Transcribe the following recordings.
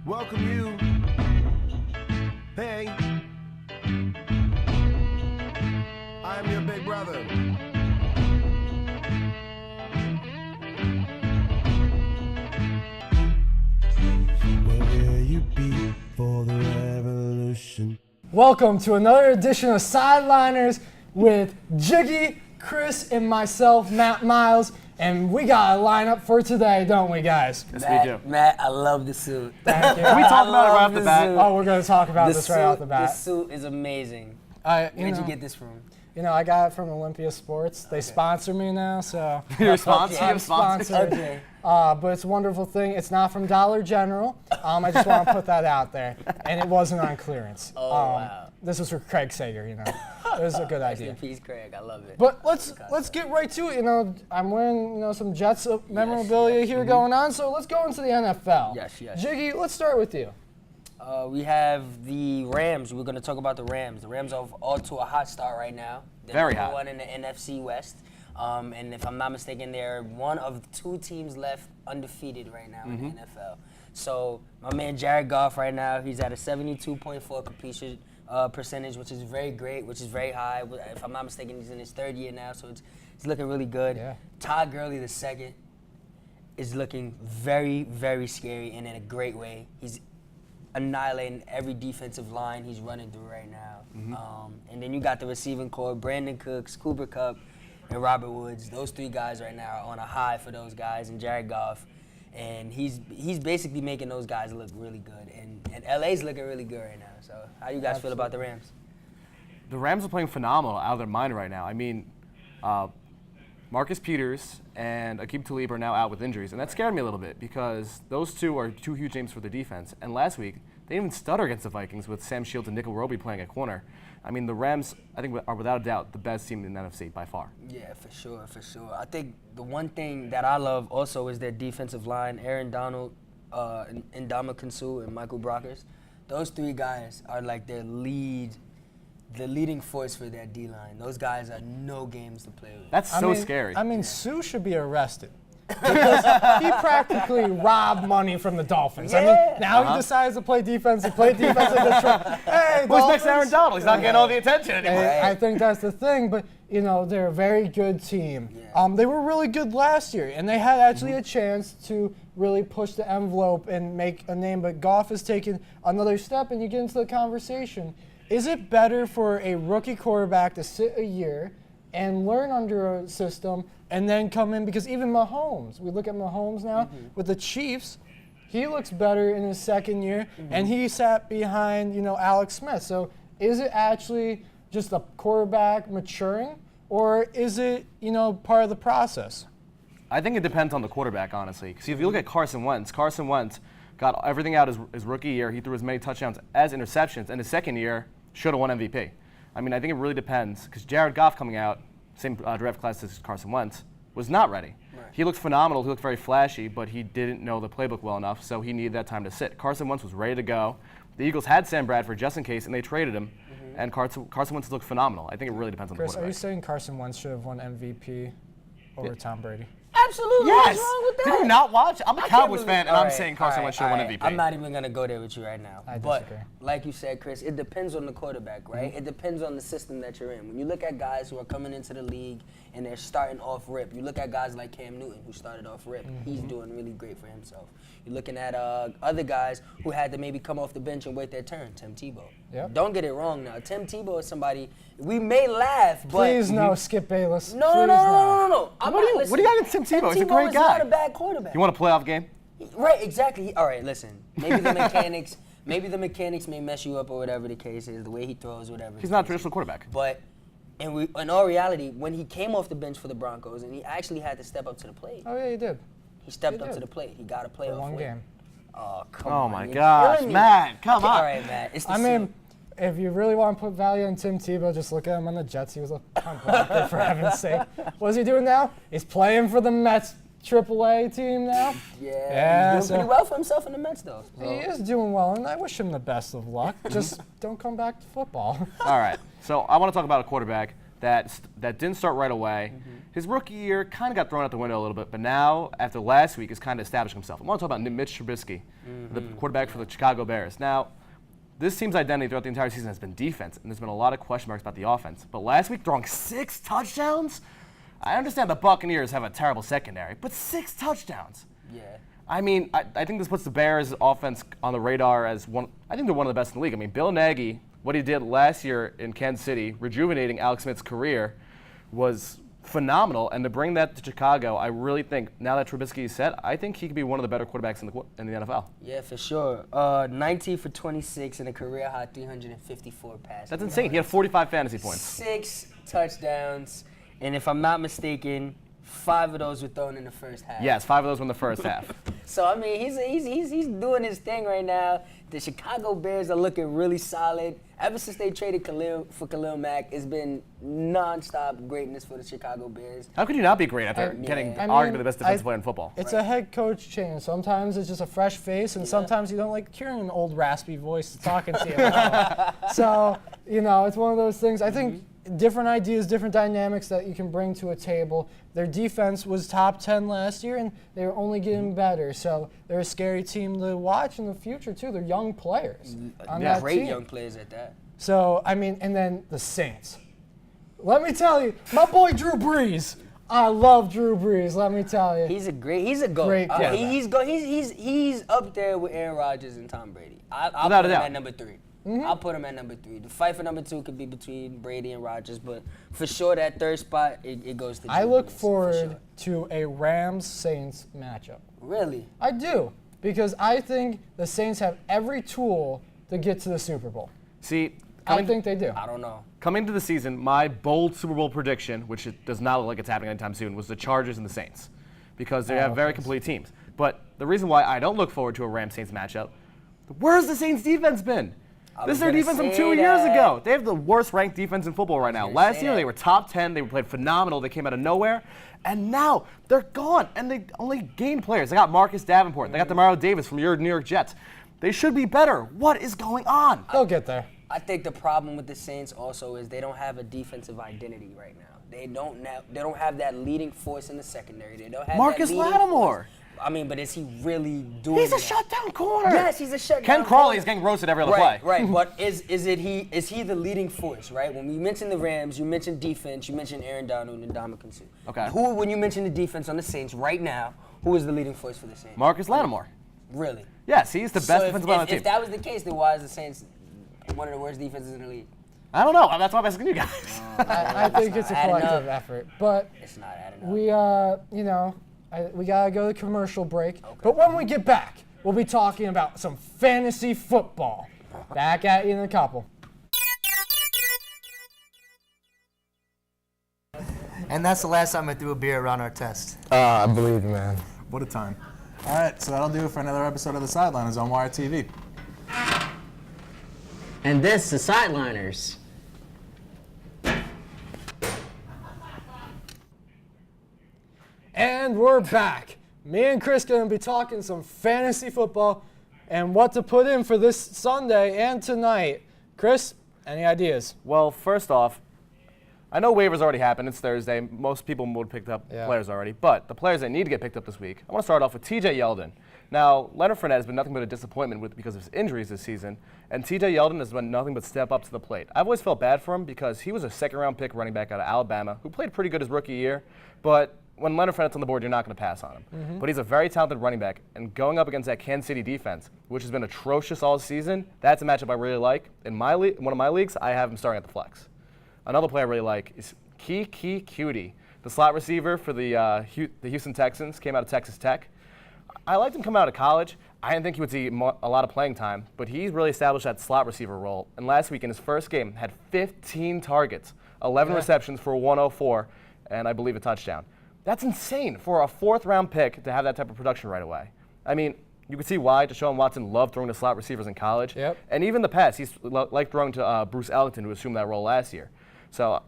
welcome you. Hey, I'm your big brother. Where will you be for the revolution? Welcome to another edition of Sideliners with Jiggy, Chris, and myself, Matt Miles. And we got a lineup for today, don't we, guys? Yes, Matt, we do. Matt, I love the suit. Thank you. Can we talk about it right off the bat? Oh, we're going to talk about this right off the bat. The suit is amazing. Where'd Where'd you get this from? You know, I got it from Olympia Sports. They sponsor me now, so You're sponsored? I'm sponsored. Okay. But it's a wonderful thing. It's not from Dollar General. I just want to put that out there. And it wasn't on clearance. Oh, wow. This was for Craig Sager, you know. It was a good Rest idea. in peace, Craig. I love it. But let's get right to it. You know, I'm wearing some Jets memorabilia here going on. So let's go into the NFL. Yes. Jiggy, let's start with you. We have the Rams. We're going to talk about the Rams. The Rams are all to a hot start right now. They're Very number hot. one in the NFC West. And if I'm not mistaken, they're one of two teams left undefeated right now in the NFL. So my man Jared Goff right now, he's at a 72.4 completion percentage, which is very great, which is very high. If I'm not mistaken, he's in his third year now, so he's looking really good. Yeah. Todd Gurley II is looking very, very scary and in a great way. He's annihilating every defensive line he's running through right now. And then you got the receiving core, Brandon Cooks, Cooper Kupp, and Robert Woods. Those three guys right now are on a high for those guys, and Jared Goff. And he's basically making those guys look really good. And LA's looking really good right now. So how do you guys feel about the Rams? The Rams are playing phenomenal, out of their mind right now. I mean, Marcus Peters and Aqib Talib are now out with injuries, and that scared me a little bit because those two are two huge names for the defense. And last week, they didn't even stutter against the Vikings with Sam Shields and Nickel Roby playing at corner. I mean, the Rams, I think, are without a doubt the best team in the NFC by far. Yeah, for sure. I think the one thing that I love also is their defensive line, Aaron Donald, and Ndamukong Suh, and Michael Brockers. Those three guys are like the leading force for their D-line. Those guys are no games to play with. That's scary. I mean, Sue should be arrested. Because he practically robbed money from the Dolphins. I mean, now he decides to play defense. He played defense in Detroit. Hey, Who's Dolphins. next to Aaron Donald? He's not getting all the attention anymore. I think that's the thing, but they're a very good team. Yeah. They were really good last year, and they had actually a chance to really push the envelope and make a name. But Goff has taken another step, and you get into the conversation. Is it better for a rookie quarterback to sit a year and learn under a system and then come in? Because even Mahomes, we look at Mahomes now with the Chiefs, he looks better in his second year, and he sat behind, Alex Smith. So is it actually just a quarterback maturing, or is it, part of the process? I think it depends on the quarterback, honestly. See, if you look at Carson Wentz got everything out his rookie year. He threw as many touchdowns as interceptions, and his second year should have won MVP. I mean, I think it really depends, because Jared Goff coming out, same draft class as Carson Wentz, was not ready. Right. He looked phenomenal. He looked very flashy, but he didn't know the playbook well enough, so he needed that time to sit. Carson Wentz was ready to go. The Eagles had Sam Bradford just in case, and they traded him, and Carson Wentz looked phenomenal. I think it really depends on Chris, the are you quarterback. saying Carson Wentz should have won MVP over Tom Brady? Absolutely. Yes! What's wrong with that? Did you not watch? I'm a I can't Cowboys believe- fan, and all I'm right, saying Carson all Wentz should have won right. MVP. I'm not even going to go there with you right now. I but disagree. like you said, Chris, it depends on the quarterback, right? It depends on the system that you're in. When you look at guys who are coming into the league and they're starting off rip, you look at guys like Cam Newton, who started off rip. He's doing really great for himself. You're looking at other guys who had to maybe come off the bench and wait their turn. Tim Tebow. Yep. Don't get it wrong now. Tim Tebow is somebody, we may laugh, but... Please no, Skip Bayless. No. Please I'm What not do you listening. got against Tim Tebow? He's a great is guy. not a bad quarterback. You want a playoff game? Right, exactly. All right, listen. Maybe the mechanics may mess you up or whatever the case is, the way he throws, whatever. He's not a traditional quarterback. But in all reality, when he came off the bench for the Broncos and he actually had to step up to the plate, Oh, yeah, he did. he stepped he up did. to the plate. He got a playoff For one win. game. Oh, come Oh on. my You're gosh, killing me. Matt, come Okay, on. All right, Matt. It's the I mean, suit. if you really want to put value on Tim Tebow, just look at him on the Jets. He was a punt blocker, for heaven's sake. What is he doing now? He's playing for the Mets AAA team now. Yeah, he's so- doing pretty well for himself in the Mets, though. He So. is doing well, and I wish him the best of luck. Just don't come back to football. All right, so I want to talk about a quarterback that didn't start right away. His rookie year kind of got thrown out the window a little bit, but now, after last week, has kind of established himself. I want to talk about Mitch Trubisky, the quarterback for the Chicago Bears. Now, this team's identity throughout the entire season has been defense, and there's been a lot of question marks about the offense. But last week, throwing 6 touchdowns? I understand the Buccaneers have a terrible secondary, but 6 touchdowns? Yeah. I mean, I think this puts the Bears' offense on the radar as one. I think they're one of the best in the league. I mean, Bill Nagy, what he did last year in Kansas City, rejuvenating Alex Smith's career, was phenomenal. And to bring that to Chicago, I really think now that Trubisky is set, I think he could be one of the better quarterbacks in the NFL. Yeah, for sure. 19 for 26 and a career high 354 passes. That's insane. He had 45 fantasy points. 6 touchdowns, and if I'm not mistaken, 5 of those were thrown in the first half. Yes, 5 of those were in the first half. So I mean, he's doing his thing right now. The Chicago Bears are looking really solid. Ever since they traded Khalil Mack, it's been nonstop greatness for the Chicago Bears. How could you not be great after getting arguably the best defensive player in football? It's a head coach change. Sometimes it's just a fresh face, and sometimes you don't like hearing an old raspy voice talking to you. So, it's one of those things. I think different ideas, different dynamics that you can bring to a table. Their defense was top 10 last year, and they were only getting better. So they're a scary team to watch in the future, too. They're young players on that Great team. young players at that. So, and then the Saints. Let me tell you, my boy Drew Brees. I love Drew Brees, let me tell you. He's a GOAT. Great quarterback. He's up there with Aaron Rodgers and Tom Brady. I'll Without put a him doubt. at number 3. I'll put him at number 3. The fight for number 2 could be between Brady and Rodgers, but for sure that third spot, it goes to Drew I look Brees, for forward sure. to a Rams-Saints matchup. Really? I do, because I think the Saints have every tool to get to the Super Bowl. See, I think they do. I don't know. coming into the season, my bold Super Bowl prediction, which it does not look like it's happening anytime soon, was the Chargers and the Saints, because they have very complete teams. But the reason why I don't look forward to a Rams-Saints matchup, where's the Saints defense been? This is their defense from 2 years ago. They have the worst ranked defense in football right now. Last year, they were top 10. They played phenomenal. They came out of nowhere. And now they're gone. And they only gained players. They got Marcus Davenport. They got Demario Davis from your New York Jets. They should be better. What is going on? They'll get there. I think the problem with the Saints also is they don't have a defensive identity right now. They don't have that leading force in the secondary. They don't have Marcus that leading Lattimore. force. I mean, but is he really doing He's a that? shutdown corner. Yes, he's a shutdown Ken Crawley corner. is getting roasted every other play. Right. But is he the leading force, right? When we mention the Rams, you mentioned defense, you mentioned Aaron Donald and Ndamukong Suh. Okay. When you mention the defense on the Saints right now, who is the leading force for the Saints? Marcus Lattimore. Really? Yes, he's the best defensive player on the team. If that was the case, then why is the Saints one of the worst defenses in the league? I don't know. That's why I'm asking you guys. I think it's a adding up. collective effort. But It's not adding up. we gotta go to commercial break. But when we get back, we'll be talking about some fantasy football. Back at you in a couple. And that's the last time I threw a beer around our test. I believe you, man. What a time. All right, so that'll do it for another episode of The Sideliners on Wire TV. And this is Sideliners. And we're back. Me and Chris gonna be talking some fantasy football and what to put in for this Sunday and tonight. Chris, any ideas? Well, first off, I know waivers already happened. It's Thursday. Most people would have picked up players already. But the players that need to get picked up this week, I want to start off with T.J. Yeldon. Now, Leonard Fournette has been nothing but a disappointment because of his injuries this season, and T.J. Yeldon has been nothing but step up to the plate. I've always felt bad for him because he was a second-round pick running back out of Alabama who played pretty good his rookie year, but when Leonard Fournette's on the board, you're not going to pass on him. But he's a very talented running back, and going up against that Kansas City defense, which has been atrocious all season, that's a matchup I really like. In one of my leagues, I have him starting at the flex. Another player I really like is Keke Coutee, the slot receiver for the Houston Texans, came out of Texas Tech. I liked him coming out of college. I didn't think he would see a lot of playing time, but he's really established that slot receiver role. And last week in his first game, had 15 targets, 11 receptions for 104, and I believe a touchdown. That's insane for a fourth-round pick to have that type of production right away. I mean, you can see why Deshaun Watson loved throwing to slot receivers in college. Yep. And even in the past, he's liked throwing to Bruce Ellington, who assumed that role last year. So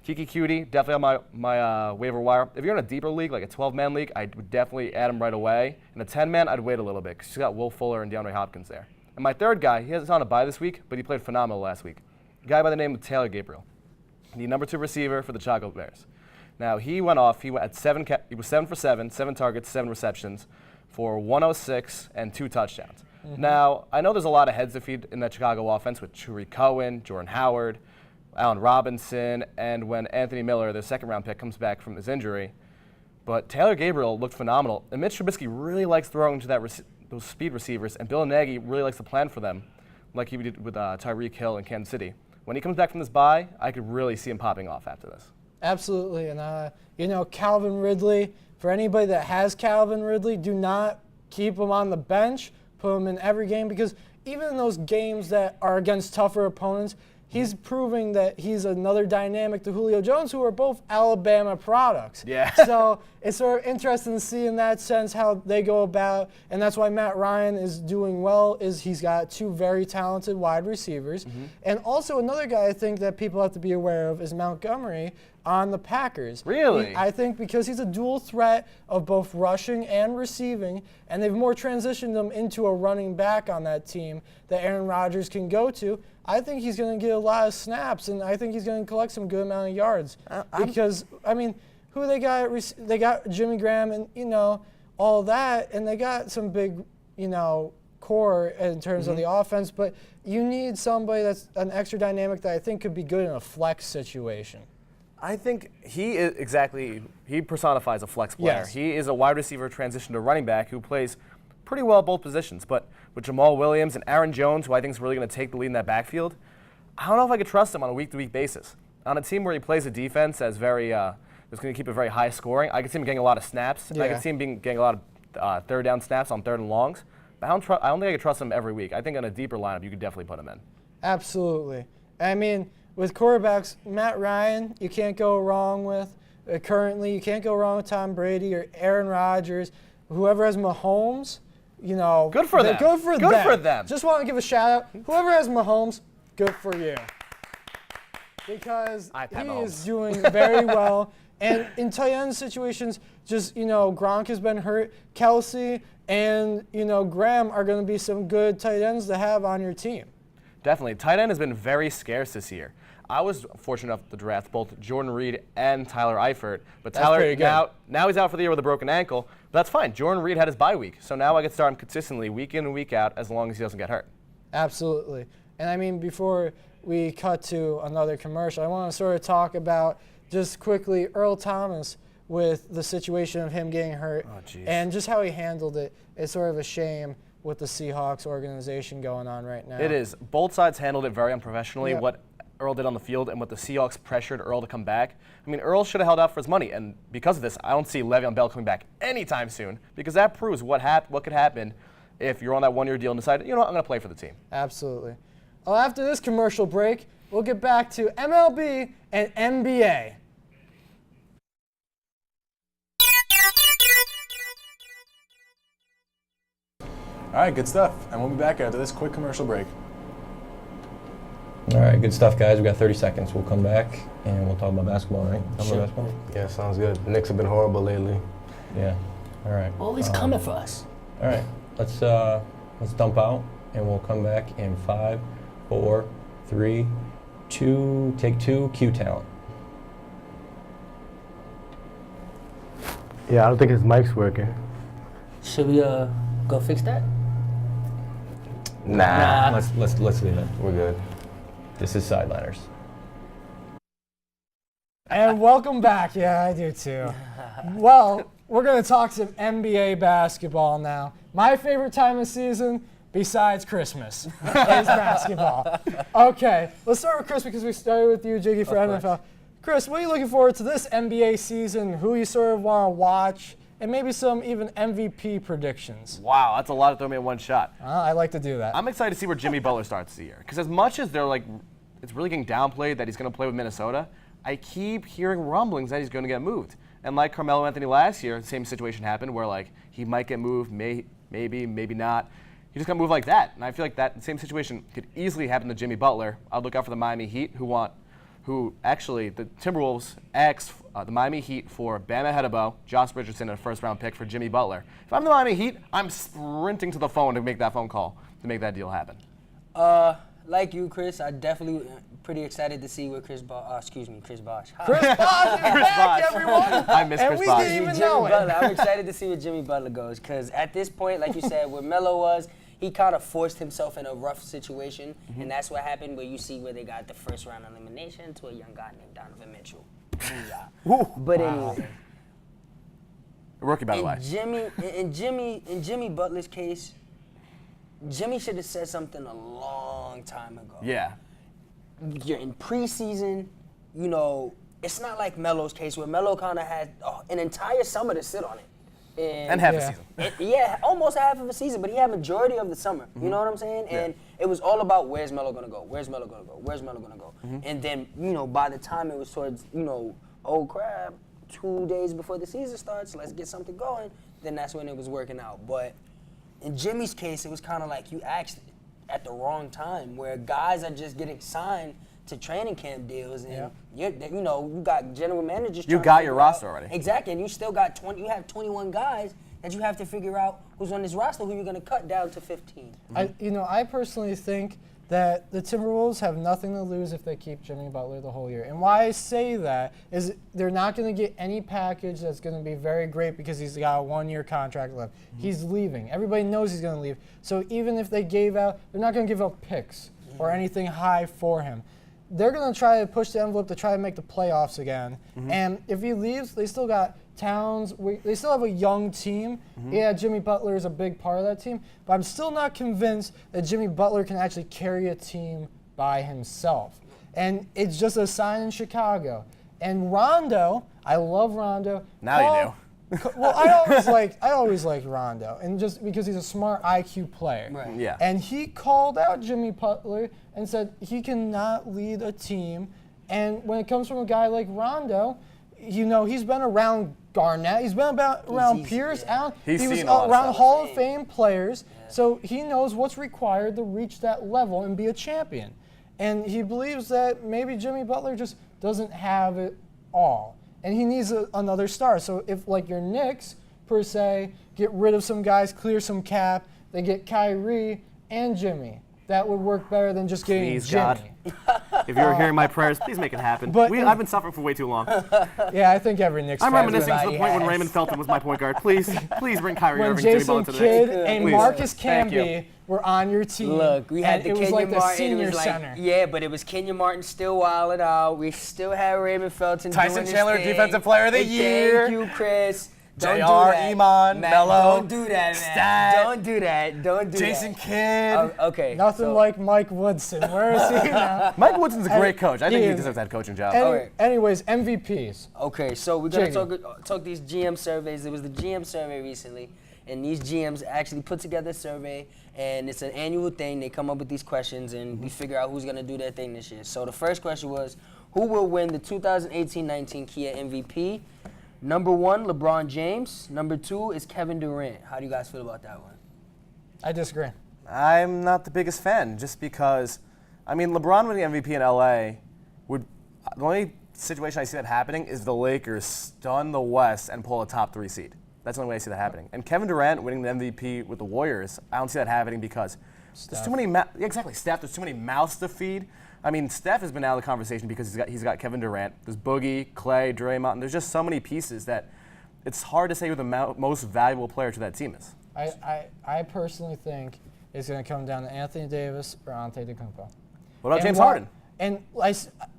Keke Coutee, definitely on my waiver wire. If you're in a deeper league, like a 12-man league, I would definitely add him right away. In a 10-man, I'd wait a little bit because he's got Will Fuller and DeAndre Hopkins there. And my third guy, he hasn't on a bye this week, but he played phenomenal last week. A guy by the name of Taylor Gabriel. the number 2 receiver for the Chicago Bears. Now, he went off. He was 7 for 7, 7 targets, 7 receptions for 106 and 2 touchdowns. Now, I know there's a lot of heads to feed in that Chicago offense with Tariq Cohen, Jordan Howard, Allen Robinson, and when Anthony Miller, the second-round pick, comes back from his injury. But Taylor Gabriel looked phenomenal. And Mitch Trubisky really likes throwing to those speed receivers, and Bill Nagy really likes to plan for them, like he did with Tyreek Hill in Kansas City. When he comes back from this bye, I could really see him popping off after this. Absolutely. And, Calvin Ridley, for anybody that has Calvin Ridley, do not keep him on the bench. Put him in every game, because even in those games that are against tougher opponents, he's proving that he's another dynamic to Julio Jones, who are both Alabama products. Yeah. So it's sort of interesting to see in that sense how they go about, and that's why Matt Ryan is doing well, is he's got 2 very talented wide receivers. And also another guy I think that people have to be aware of is Montgomery on the Packers. Really? I think because he's a dual threat of both rushing and receiving, and they've more transitioned him into a running back on that team that Aaron Rodgers can go to. I think he's going to get a lot of snaps, and I think he's going to collect some good amount of yards. Because, who they got? They got Jimmy Graham and, all that, and they got some big, core in terms of the offense, but you need somebody that's an extra dynamic that I think could be good in a flex situation. I think he personifies a flex player. Yes. He is a wide receiver transition to running back who plays pretty well at both positions. But with Jamal Williams and Aaron Jones, who I think is really going to take the lead in that backfield, I don't know if I could trust him on a week-to-week basis. On a team where he plays a defense as that's going to keep it very high scoring, I could see him getting a lot of snaps. Yeah. I could see him getting a lot of third down snaps on 3rd and longs. But I don't think I could trust him every week. I think on a deeper lineup, you could definitely put him in. Absolutely. With quarterbacks, Matt Ryan, you can't go wrong with. Currently, you can't go wrong with Tom Brady or Aaron Rodgers. Whoever has Mahomes, Good for them. Good for Good them. for them. Just want to give a shout out. Whoever has Mahomes, good for you. Because he is doing very well. And in tight end situations, Gronk has been hurt. Kelsey and, Graham are going to be some good tight ends to have on your team. Definitely. Tight end has been very scarce this year. I was fortunate enough to draft both Jordan Reed and Tyler Eifert, but That's Tyler pretty good. now he's out for the year with a broken ankle. But that's fine. Jordan Reed had his bye week, so now I can start him consistently week in and week out as long as he doesn't get hurt. Absolutely. And before we cut to another commercial, I want to sort of talk about just quickly Earl Thomas with the situation of him getting hurt and just how he handled it. It's sort of a shame with the Seahawks organization going on right now. It is. Both sides handled it very unprofessionally, Yep. what Earl did on the field and what the Seahawks pressured Earl to come back. Earl should have held out for his money, and because of this, I don't see Le'Veon Bell coming back anytime soon, because that proves what could happen if you're on that one-year deal and decide, I'm going to play for the team. Absolutely. Well, after this commercial break, we'll get back to MLB and NBA. All right, good stuff. And we'll be back after this quick commercial break. All right, good stuff, guys. We got 30 seconds. We'll come back and we'll talk about basketball, right? Talk about basketball? Yeah, sounds good. The Knicks have been horrible lately. Yeah. All right. Always coming for us. All right. Let's dump out and we'll come back in 5, 4, 3, 2. Take 2. Cue talent. Yeah, I don't think his mic's working. Should we go fix that? Nah. Let's leave it. We're good. This is Sideliners. And welcome back. Yeah, I do too. Well, we're going to talk some NBA basketball now. My favorite time of season, besides Christmas, is basketball. Okay, let's start with Chris because we started with you, Jiggy, for NFL. Chris, what are you looking forward to this NBA season? Who you sort of want to watch? And maybe some even MVP predictions. Wow, that's a lot to throw me in one shot. I like to do that. I'm excited to see where Jimmy Butler starts the year. Because as much as it's really getting downplayed that he's going to play with Minnesota, I keep hearing rumblings that he's going to get moved. And like Carmelo Anthony last year, the same situation happened where he might get moved, maybe not. He just got moved like that. And I feel like that same situation could easily happen to Jimmy Butler. I'll look out for the Miami Heat who actually, the Timberwolves asked the Miami Heat for Bam Adebayo, Josh Richardson, and a first-round pick for Jimmy Butler. If I'm the Miami Heat, I'm sprinting to the phone to make that phone call to make that deal happen. like you, Chris, I definitely pretty excited to see where Chris Bosh. Ha. Chris Bosh is back, everyone. I miss And Chris we Bosh. didn't even Jimmy know it. Butler. I'm excited to see where Jimmy Butler goes because at this point, like you said, where Melo was, he kind of forced himself in a rough situation, and that's what happened where you see where they got the first round elimination to a young guy named Donovan Mitchell. But anyway, Rookie, by the way. in Jimmy Butler's case, Jimmy should have said something a long time ago. Yeah. You're in preseason, you know, it's not like Melo's case where Melo kind of had an entire summer to sit on it. And half a season. Almost half of a season, but he had majority of the summer. You know what I'm saying? Yeah. And it was all about where's Melo gonna go? Where's Melo gonna go? Where's Melo gonna go? And then, you know, by the time it was towards, you know, oh crap, 2 days before the season starts, let's get something going, then that's when it was working out. But in Jimmy's case, it was kind of like you asked at the wrong time, where guys are just getting signed to training camp deals, and you got general managers. You trying got to your figure roster out- already. Exactly, and you still got 20. You have 21 guys that you have to figure out who's on this roster, who you're going to cut down to 15. I personally think that the Timberwolves have nothing to lose if they keep Jimmy Butler the whole year. And why I say that is they're not going to get any package that's going to be very great because he's got a 1-year contract left. He's leaving. Everybody knows he's going to leave. So even if they gave out, they're not going to give up picks or anything high for him. They're going to try to push the envelope to try to make the playoffs again. And if he leaves, they still got Towns. They still have a young team. Yeah, Jimmy Butler is a big part of that team. But I'm still not convinced that Jimmy Butler can actually carry a team by himself. And it's just a sign in Chicago. And Rondo, I love Rondo. Now you Well, I always liked Rondo, and just because he's a smart IQ player. Right. Yeah. And he called out Jimmy Butler and said he cannot lead a team. And when it comes from a guy like Rondo, you know, he's been around Garnett, he's been around Pierce, Allen. He's he was seen a lot of around stuff. Hall of Fame players, so he knows what's required to reach that level and be a champion. And he believes that maybe Jimmy Butler just doesn't have it all. And he needs another star. So if, like your Knicks, per se, get rid of some guys, clear some cap, they get Kyrie and Jimmy. That would work better than just getting Please, Jimmy. God. If you're hearing my prayers, please make it happen. But- I've been suffering for way too long. Yeah, I think every Knicks I'm fan reminiscing to would. the point when Raymond Felton was my point guard. Please bring Kyrie When Irving and Jimmy Jason Butler to Kidd the Knicks. and Please. Marcus Thank you. Camby were on your team. Look, we had and the it was Kenya like the Martin. senior It was like, center. yeah, but it was Kenya Martin still wilding out. We still had Raymond Felton Tyson doing his Chandler, thing. Defensive Player of the Hey, Year. Thank you, Chris. Don't do JR, that. Iman, Man, Melo, Don't do that, man. Stat, Don't do that. Don't do Jason that. Kidd. Okay. Nothing so- like Mike Woodson. Where is he now? Mike Woodson's a great coach. I think he he is. deserves that coaching job. Alright. Anyways, MVPs. Okay, so we're gonna Jiggy. talk these GM surveys. There was the GM survey recently, and these GMs actually put together a survey, and it's an annual thing. They come up with these questions, and we figure out who's gonna do their thing this year. So the first question was, who will win the 2018-19 Kia MVP? Number 1, LeBron James. Number 2 is Kevin Durant. How do you guys feel about that one? I disagree. I'm not the biggest fan, just because, I mean, LeBron winning MVP in LA would. The only situation I see that happening is the Lakers stun the West and pull a top 3 seed. That's the only way I see that happening. And Kevin Durant winning the MVP with the Warriors, I don't see that happening because there's too many. Steph. There's too many mouths to feed. I mean, Steph has been out of the conversation because he's got Kevin Durant. There's Boogie, Clay, Draymond. There's just so many pieces that it's hard to say who the most valuable player to that team is. I personally think it's going to come down to Anthony Davis or Antetokounmpo. What about And James Harden? And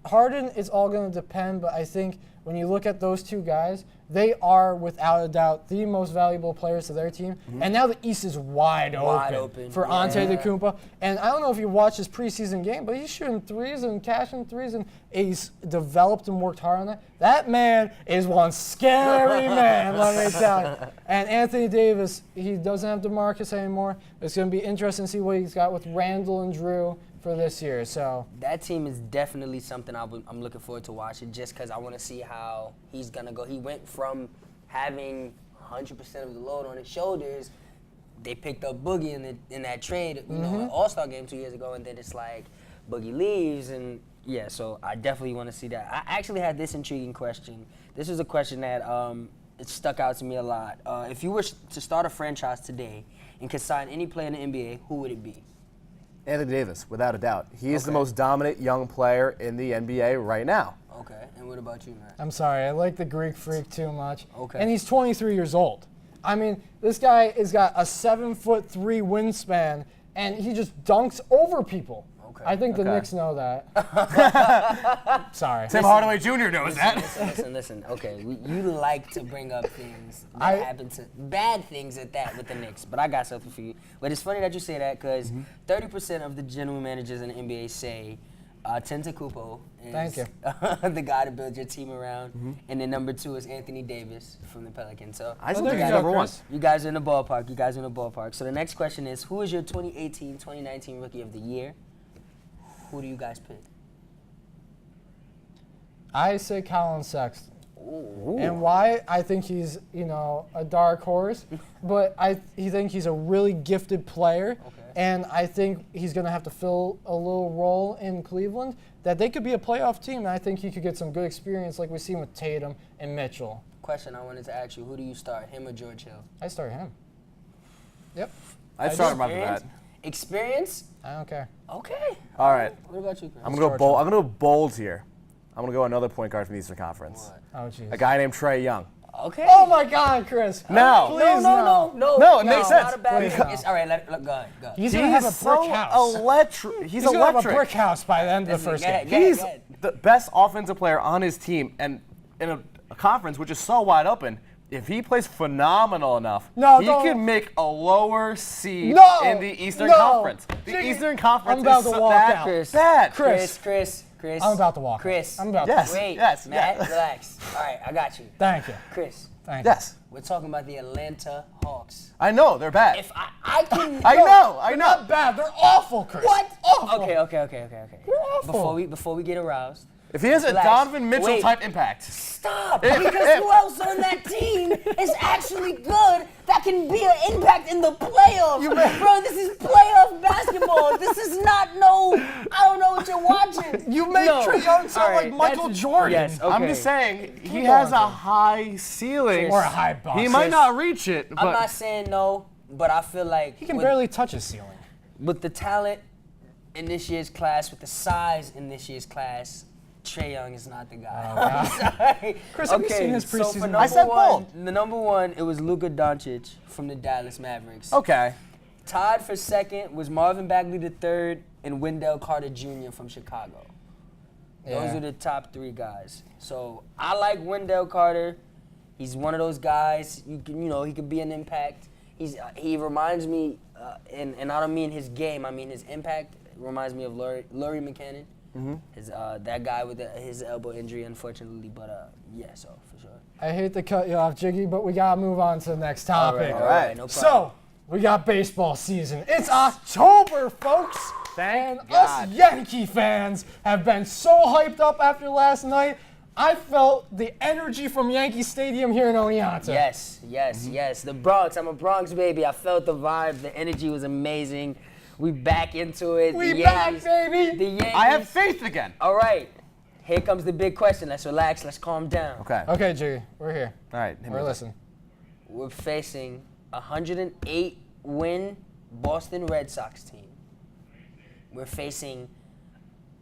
Harden is all going to depend, but I think when you look at those two guys, they are without a doubt the most valuable players to their team. And now the East is wide open for Antetokounmpo. And I don't know if you watched his preseason game, but he's shooting threes and cashing threes, and he's developed and worked hard on that. That man is one scary man, let me tell you. And Anthony Davis, he doesn't have DeMarcus anymore. It's going to be interesting to see what he's got with Randall and Drew for this year. So That team is definitely something I'm looking forward to watching, just because I want to see how he's going to go. He went from having 100% of the load on his shoulders. They picked up Boogie in that trade, you know, All-Star game 2 years ago, and then it's like Boogie leaves, and yeah, so I definitely want to see that. I actually had this intriguing question. This was a question that it stuck out to me a lot. If you were to start a franchise today and could sign any player in the NBA, who would it be? Anthony Davis, without a doubt. He is the Okay. most dominant young player in the NBA right now. Okay, and what about you, Matt? I'm sorry, I like the Greek Freak too much. Okay. And he's 23 years old. I mean, this guy has got a 7'3" wingspan, and he just dunks over people. Okay. I think the Okay. Knicks know that. Sorry. Tim Hardaway Jr. knows that. Listen. Okay, you like to bring up things that I- happen to bad things at that with the Knicks, but I got something for you. But it's funny that you say that because 30% of the general managers in the NBA say Antetokounmpo is Thank you. the guy to build your team around, and then number 2 is Anthony Davis from the Pelicans. So I still there think you he's go, number one. Chris. you guys are in the ballpark. So the next question is, who is your 2018-2019 Rookie of the Year? Who do you guys pick? I say Colin Sexton. And why? I think he's, a dark horse, but I think he's a really gifted player. Okay. And I think he's going to have to fill a little role in Cleveland that they could be a playoff team. And I think he could get some good experience like we've seen with Tatum and Mitchell. Question I wanted to ask you, who do you start, him or George Hill? I start him. Yep. I'd start him after Experience? that. Experience? I don't care. Okay. All right. What about you, Chris? I'm gonna go bold. I'm gonna go bold here. I'm gonna go another point guard from the Eastern Conference. Oh, jeez. A guy named Trae Young. Okay. Oh, my God, Chris. No. Please, no. No, it makes sense. Not a bad Please, thing. no. It's all right. Go ahead. He's going to have a brick house. He's He's going to have a electric. brick house by the end of the Listen, first go ahead, game. go He's ahead. the best offensive player on his team, and in a conference which is so wide open. If he plays phenomenal enough, No, he don't- can make a lower seed No, in the Eastern no. Conference. The Jiggy, Eastern Conference I'm about is to so walk that out. bad. Chris. I'm about to walk out. Chris. I'm about to- Yes. Wait. yes, Matt, yes. relax. All right, I got you. Thank you. Chris, Thank you. Yes, we're talking about the Atlanta Hawks. I know they're bad. If I can. I know. They're not bad. They're awful, Chris. What? Awful. Okay. They're awful. Before we get aroused, If he has a Relax. Donovan Mitchell Wait. type impact, stop. Because who else on that team is actually good that can be an impact in the playoffs? Bro, this is playoff basketball. This is not I don't know what you're watching. You make Trae Young sound like Michael Jordan. Yes, okay. I'm just saying he Keep has going, a high ceiling. Or a high box. He might not reach it, I'm but not saying no, but I feel like He can barely touch his ceiling. with the talent in this year's class, with the size in this year's class, Trae Young is not the guy. I'm sorry. Chris, have you seen his So for preseason? number I said one, bold. the number one, it was Luka Doncic from the Dallas Mavericks. okay. Tied for second was Marvin Bagley III and Wendell Carter Jr. from Chicago. Those Yeah. are the top 3 guys. So I like Wendell Carter. He's one of those guys. He could be an impact. He reminds me, and I don't mean his game. I mean his impact. Reminds me of Laurie McKinnon. His that guy with his elbow injury, unfortunately. But yeah, so for sure. I hate to cut you off, Jiggy, but we got to move on to the next topic. All right, no problem. So, we got baseball season. It's October, folks. Thank And God. us Yankee fans have been so hyped up after last night. I felt the energy from Yankee Stadium here in Oneonta. Yes. The Bronx. I'm a Bronx baby. I felt the vibe. The energy was amazing. We back into it. We The back, Yankees- baby. The Yankees. I have faith again. All right. Here comes the big question. Let's relax. Let's calm down. Okay. Okay, Jiggy, we're here. All right. hit me We're with it. listening. We're facing a 108-win Boston Red Sox team. We're facing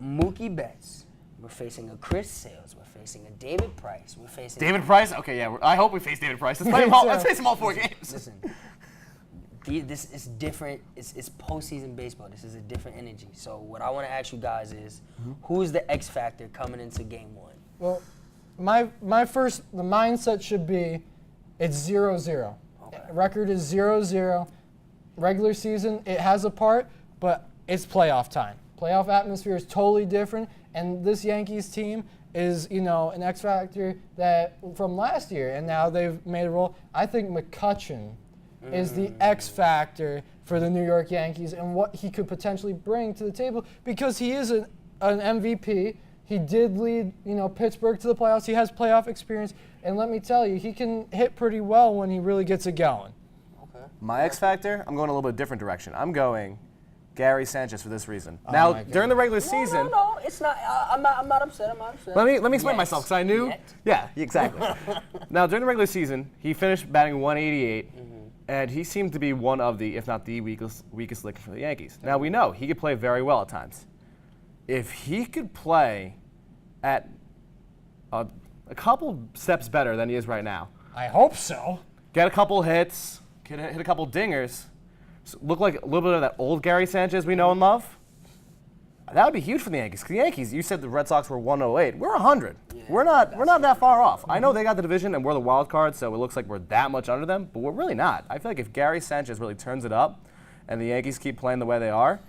Mookie Betts. We're facing a Chris Sales. We're facing a David Price. We're facing David Price? Okay, yeah. I hope we face David Price. Let's, let's face him all 4 games. Listen, this is different. It's postseason baseball. This is a different energy. So what I want to ask you guys is, who is the X factor coming into Game 1? Well, my first, the mindset should be, it's 0-0. Okay. Record is 0-0. Regular season, it has a part, but it's playoff time. Playoff atmosphere is totally different, and this Yankees team is, an X factor that from last year, and now they've made a role. I think McCutchen is the X factor for the New York Yankees and what he could potentially bring to the table because he is an MVP. He did lead, Pittsburgh to the playoffs. He has playoff experience, and let me tell you, he can hit pretty well when he really gets it going. My X factor, I'm going a little bit different direction. I'm going Gary Sanchez for this reason. my Now, God. during the regular season, No, it's not. I'm not upset. let me explain Yes. myself because I knew. Yet. Yeah, exactly. Now, during the regular season, he finished batting 188, And he seemed to be one of the, if not the weakest link for the Yankees. Now we know he could play very well at times. If he could play at a couple steps better than he is right now, I hope so. get a couple hits, hit a couple dingers, look like a little bit of that old Gary Sanchez we know and love, that would be huge for the Yankees. 'Cause the Yankees, you said the Red Sox were 108. We're 100. We're not that far off. I know they got the division and we're the wild card, so it looks like we're that much under them, but we're really not. I feel like if Gary Sanchez really turns it up and the Yankees keep playing the way they are,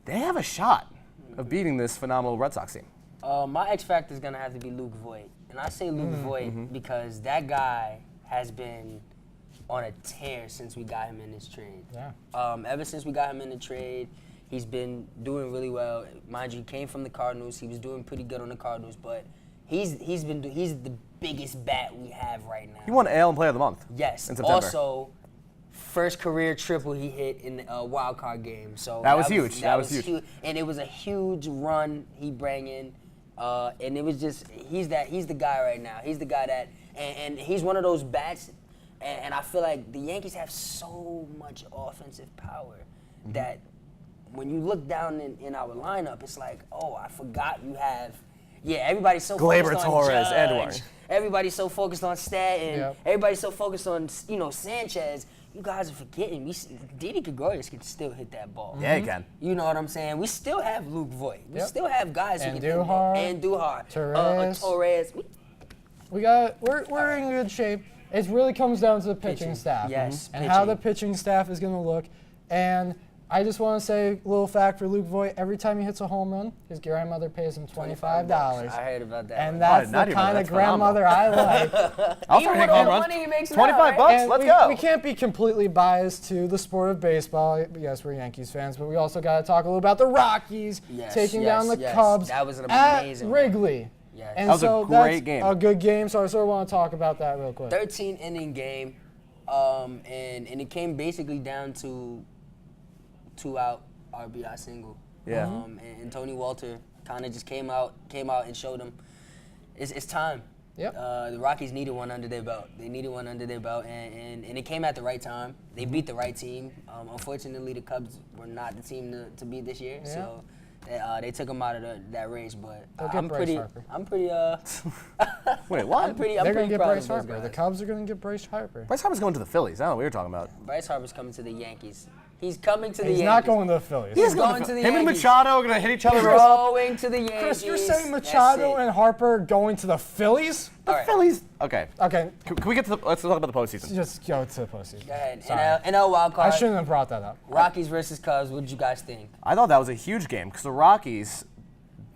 they have a shot of beating this phenomenal Red Sox team. My X factor is gonna have to be Luke Voigt, and I say Luke Voigt because that guy has been on a tear since we got him in this trade. Yeah. Ever since we got him in the trade, he's been doing really well. Mind you, he came from the Cardinals. He was doing pretty good on the Cardinals, but he's the biggest bat we have right now. He won AL and Player of the Month. Yes. in September. Also, first career triple he hit in the wild card game. So That was huge. That was huge. And it was a huge run he bring in. And it was just he's the guy right now. He's the guy that and he's one of those bats. And I feel like the Yankees have so much offensive power that when you look down in our lineup, it's like, oh, I forgot you have. Yeah, everybody's so Gleyber focused on Torres, Judge. Edward. Everybody's so focused on Stanton. Yep. Everybody's so focused on Sanchez. You guys are forgetting. Didi Gregorius can still hit that ball. Yeah, he can. You know what I'm saying? We still have Luke Voigt. We Yep. still have guys who can hit the Andujar. ball. Andujar. Torres. Torres. We're in good shape. It really comes down to the pitching staff. Yes, And how the pitching. pitching staff is going to look. And I just want to say a little fact for Luke Voigt. Every time he hits a home run, his grandmother pays him $25. I heard about that. And one. that's not the even- kind of that's phenomenal. grandmother I like. I'll Even try to hit with all home the runs. money he makes now, 25 right? bucks. And Let's we, go. we can't be completely biased to the sport of baseball. Yes, we're Yankees fans, but we also got to talk a little about the Rockies Yes, taking yes, down the yes. Cubs That was an at amazing one. Wrigley. Yes. And That was a so great that's game. a good game, so I sort of want to talk about that real quick. 13-inning game, and it came basically down to 2-out RBI single. Yeah. And Tony Walter kind of just came out and showed them it's time. Yep. The Rockies needed one under their belt. They needed one under their belt, and it came at the right time. They beat the right team. Unfortunately, the Cubs were not the team to beat this year, Yeah. so they took them out of that race. But They'll get I'm Bryce pretty. Harper. I'm pretty. Wait, what? I'm pretty They're going pretty to get proud Bryce of those Harper. The guys. Cubs are going to get Bryce Harper. Bryce Harper's going to the Phillies. I don't know what you're talking about. Bryce Harper's coming to the Yankees. He's coming to the He's Yankees. not going to the Phillies. He's going to the Him and Yankees. Machado are going to hit each other up. Going to the Yankees. Chris, you're saying That's Machado it. and Harper going to the Phillies? All right. Phillies. Okay. Okay, Can we get to let's talk about the postseason. just go to the postseason. Go ahead. Sorry. NL wild I card. shouldn't have brought that up. Rockies versus Cubs. What did you guys think? I thought that was a huge game because the Rockies,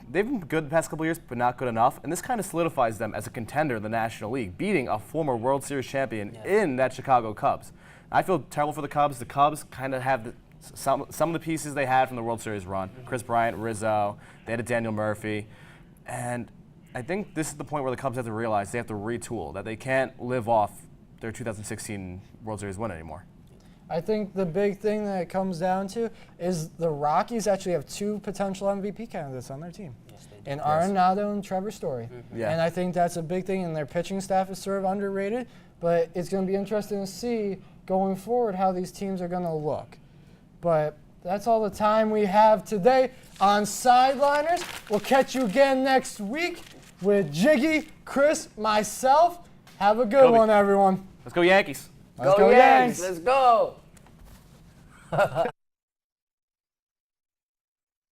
they've been good the past couple of years, but not good enough. And this kind of solidifies them as a contender in the National League, beating a former World Series champion in that Chicago Cubs. I feel terrible for the Cubs. The Cubs kind of have some of the pieces they had from the World Series run. Chris Bryant, Rizzo, they had a Daniel Murphy. And I think this is the point where the Cubs have to realize they have to retool, that they can't live off their 2016 World Series win anymore. I think the big thing that it comes down to is the Rockies actually have two potential MVP candidates on their team. And Arenado and Trevor Story. Yeah. And I think that's a big thing, and their pitching staff is sort of underrated, but it's going to be interesting to see going forward how these teams are going to look. But that's all the time we have today on Sideliners. We'll catch you again next week with Jiggy, Chris, myself. Have a good Kobe. one, everyone. Let's go Yankees. Let's go Yanks. Let's go.